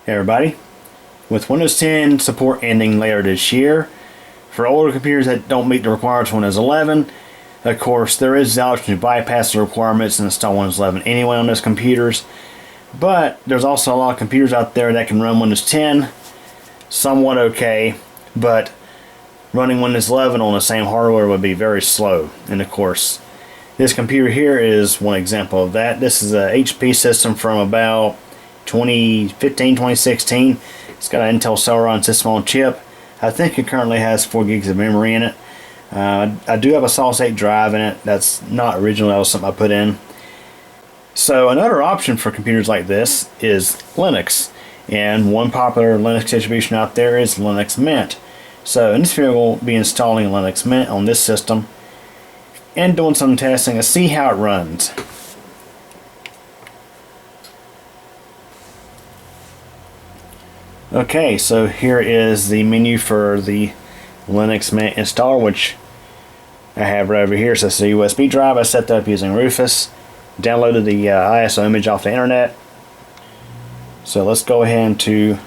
Hey everybody, with Windows 10 support ending later this year, for older computers that don't meet the requirements of Windows 11, of course there is the option to bypass the requirements and install Windows 11 anyway on those computers, but there's also a lot of computers out there that can run Windows 10 somewhat okay, but running Windows 11 on the same hardware would be very slow. And of course, this computer here is one example of that. This is a HP system from about 2015, 2016. It's got an Intel Celeron system on chip. I think it currently has 4 gigs of memory in it. I do have a solid-state drive in it. That's not original, that was something I put in. So another option for computers like this is Linux. And one popular Linux distribution out there is Linux Mint. So in this video we'll be installing Linux Mint on this system and doing some testing to see how it runs. Okay, so here is the menu for the Linux Mint installer, which I have right over here. So it's a USB drive. I set that up using Rufus. Downloaded the ISO image off the internet. So let's go ahead to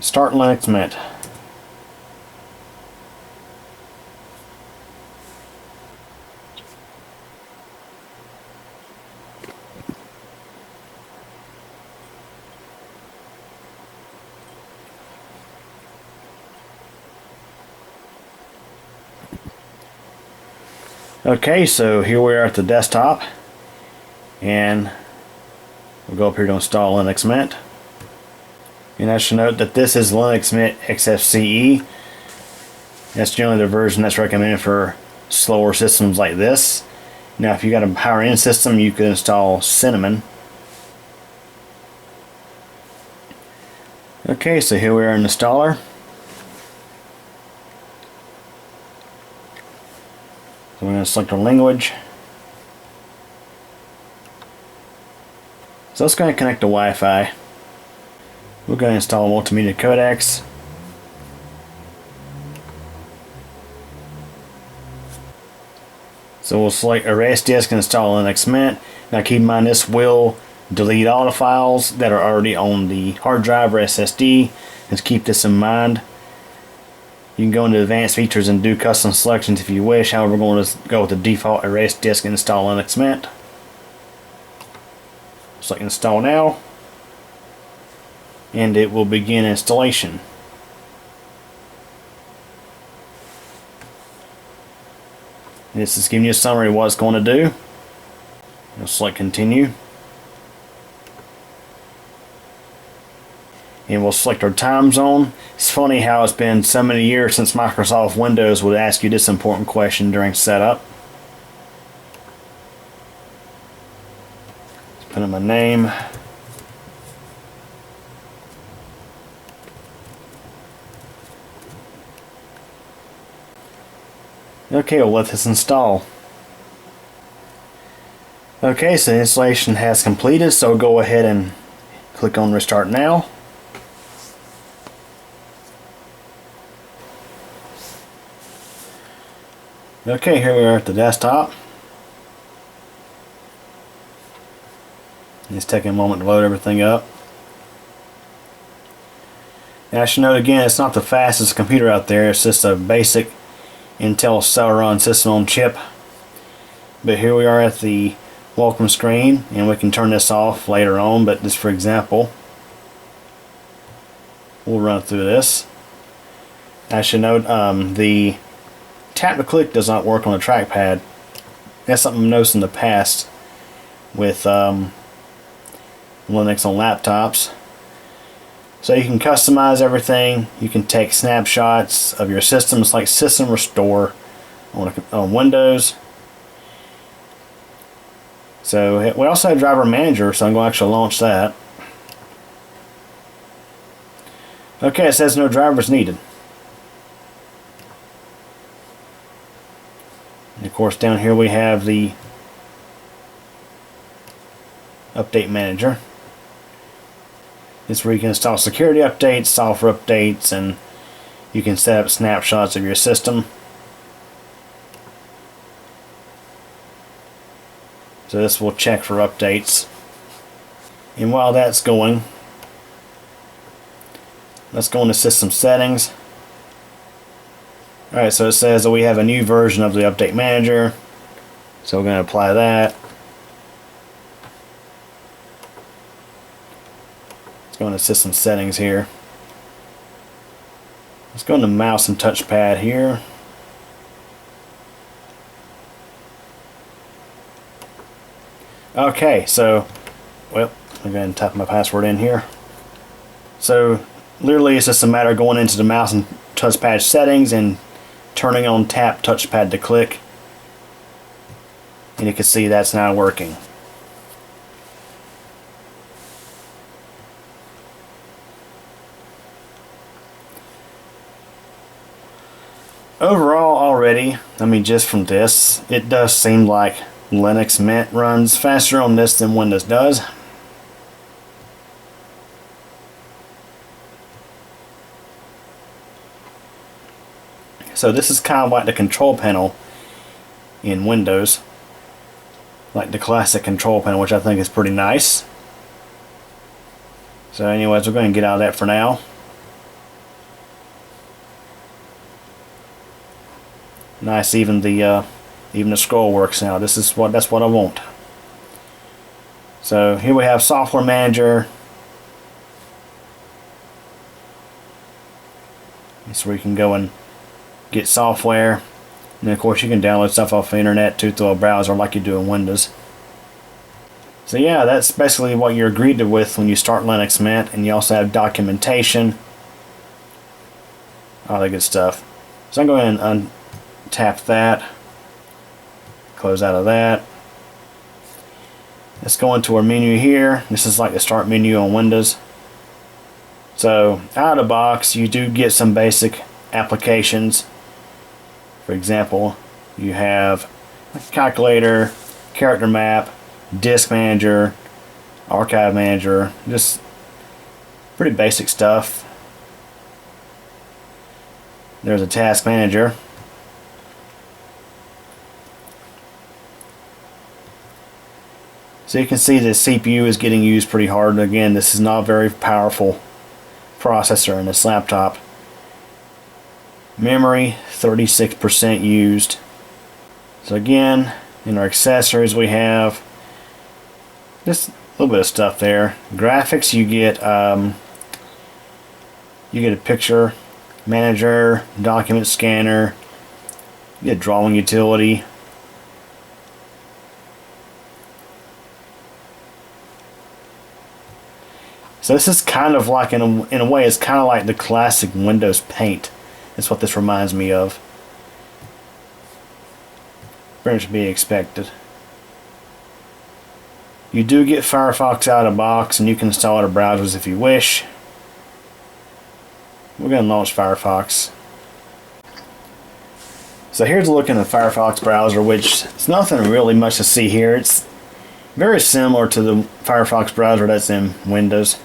start Linux Mint. Okay, so here we are at the desktop, and we'll go up here to install Linux Mint. And I should note that this is Linux Mint xfce. That's generally the version that's recommended for slower systems like this. Now if you got a higher end system, you could install Cinnamon. Okay, so here we are in the installer. So we're going to select our language. So let's go ahead and connect to Wi-Fi. We're going to install a multimedia codecs. So we'll select erase disk and install Linux Mint. Now keep in mind this will delete all the files that are already on the hard drive or SSD. Just keep this in mind. You can go into advanced features and do custom selections if you wish. However, we're going to go with the default erase disk and install Linux Mint. Select install now, and it will begin installation. This is giving you a summary of what it's going to do. You'll select continue. And we'll select our time zone. It's funny how it's been so many years since Microsoft Windows would ask you this important question during setup. Let's put in my name. Okay, we'll let this install. Okay, so the installation has completed, so go ahead and click on Restart Now. Okay, here we are at the desktop. It's taking a moment to load everything up. Now I should note again, it's not the fastest computer out there, it's just a basic Intel Celeron system on chip. But here we are at the welcome screen, and we can turn this off later on, but just for example, we'll run through this. I should note the tap to click does not work on the trackpad. That's something I've noticed in the past with Linux on laptops. So you can customize everything. You can take snapshots of your system. It's like System Restore on Windows. So we also have Driver Manager, so I'm going to actually launch that. Okay, it says no drivers needed. And of course down here we have the Update Manager. It's where you can install security updates, software updates, and you can set up snapshots of your system. So this will check for updates. And while that's going, let's go into system settings. Alright, so it says that we have a new version of the update manager. So we're going to apply that. Let's go into system settings here. Let's go into mouse and touchpad here. Okay, so, well, I'm going to type my password in here. So, literally it's just a matter of going into the mouse and touchpad settings and turning on tap touchpad to click. And you can see that's now working. Overall already, I mean just from this, it does seem like Linux Mint runs faster on this than Windows does. So this is kind of like the control panel in Windows. Like the classic control panel, which I think is pretty nice. So anyways, we're going to get out of that for now. Nice, even the scroll works now. That's what I want. So here we have Software Manager. That's where you can go and get software. And of course you can download stuff off the internet too through a browser like you do in Windows. So yeah, that's basically what you're greeted with when you start Linux Mint. And you also have documentation. All that good stuff. So I'm going to untap that. Close out of that. Let's go into our menu here. This is like the start menu on Windows. So out of the box you do get some basic applications. For example, you have a calculator, character map, disk manager, archive manager, just pretty basic stuff. There's a task manager. So you can see the CPU is getting used pretty hard. Again, this is not a very powerful processor in this laptop. Memory, 36% used. So again, in our accessories we have just a little bit of stuff there. Graphics, you get a picture manager, document scanner, you get drawing utility. So this is kind of like, in a way, it's kind of like the classic Windows Paint. That's what this reminds me of. Very much to be expected. You do get Firefox out of the box, and you can install other browsers if you wish. We're going to launch Firefox. So here's a look in the Firefox browser, which is nothing really much to see here. It's very similar to the Firefox browser that's in Windows.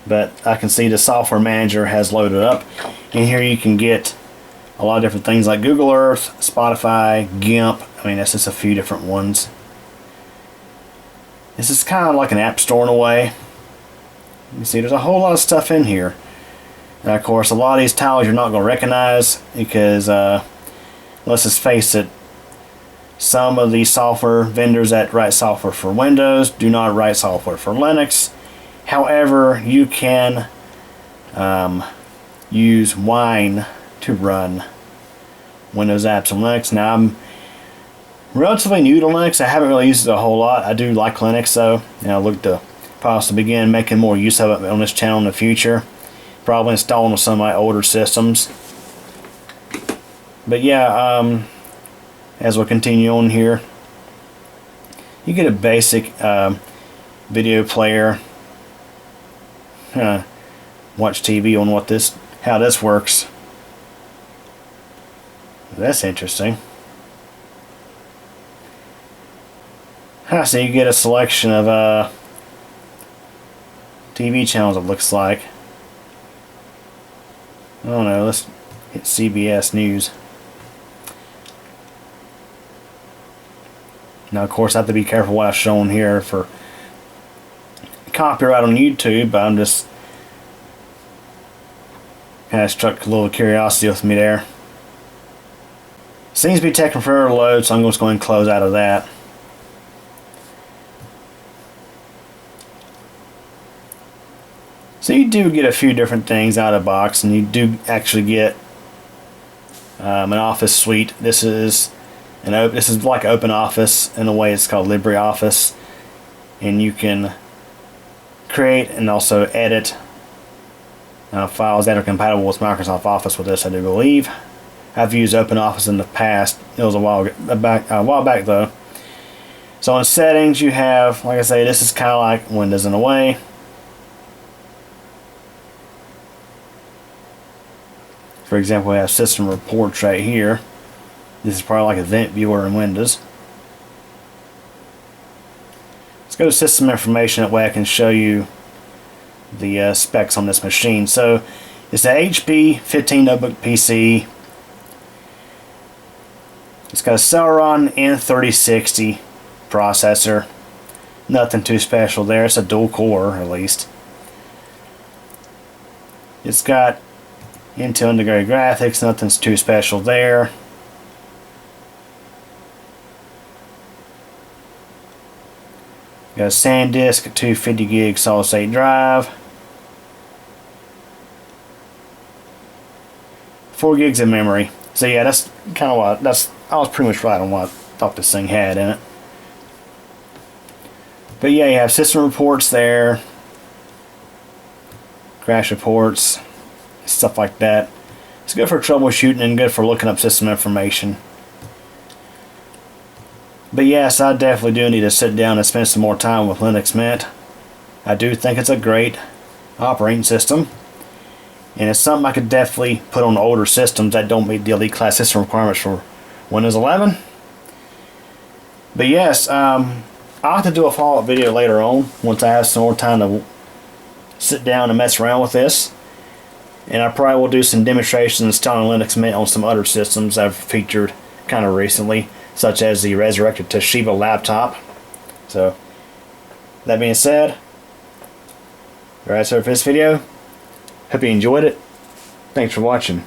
But I can see the software manager has loaded up. And here you can get a lot of different things like Google Earth, Spotify, GIMP. I mean, that's just a few different ones. This is kind of like an app store in a way. You see, there's a whole lot of stuff in here. And of course, a lot of these titles you're not going to recognize because, let's just face it, some of these software vendors that write software for Windows do not write software for Linux. However, you can use Wine to run Windows apps on Linux. Now, I'm relatively new to Linux. I haven't really used it a whole lot. I do like Linux, though. And I look to possibly begin making more use of it on this channel in the future. Probably installing on some of my older systems. But yeah, as we'll continue on here, you get a basic video player. Watch TV on how this works. That's interesting. So you get a selection of TV channels, it looks like. I don't know, let's hit CBS News. Now, of course, I have to be careful what I've shown here for copyright on YouTube, but I'm just Kind of struck a little curiosity with me there. Seems to be taking forever to load, so I'm just going to close out of that. So you do get a few different things out of the box, and you do actually get an office suite. This is like Open Office in a way. It's called LibreOffice, and you can create and also edit files that are compatible with Microsoft Office with this, I do believe. I've used Open Office in the past. It was a while back though. So in settings, you have, like I say, this is kind of like Windows in a way. For example, we have system reports right here. This is probably like event viewer in Windows. Let's go to system information, that way I can show you the specs on this machine. So it's an HP 15 notebook PC. It's got a Celeron N3060 processor. Nothing too special there. It's a dual core, at least. It's got Intel integrated graphics. Nothing's too special there. Got a SanDisk, a 250 gig solid state drive, 4 gigs of memory. So yeah, that's kind of what I was pretty much right on what I thought this thing had in it. But yeah, you have system reports there, crash reports, stuff like that. It's good for troubleshooting and good for looking up system information. But yes, I definitely do need to sit down and spend some more time with Linux Mint. I do think it's a great operating system, and it's something I could definitely put on older systems that don't meet the elite class system requirements for Windows 11. But yes, I'll have to do a follow-up video later on once I have some more time to sit down and mess around with this. And I probably will do some demonstrations installing Linux Mint on some other systems I've featured kind of recently, such as the resurrected Toshiba laptop. So, that being said, that's it for this video. Hope you enjoyed it. Thanks for watching.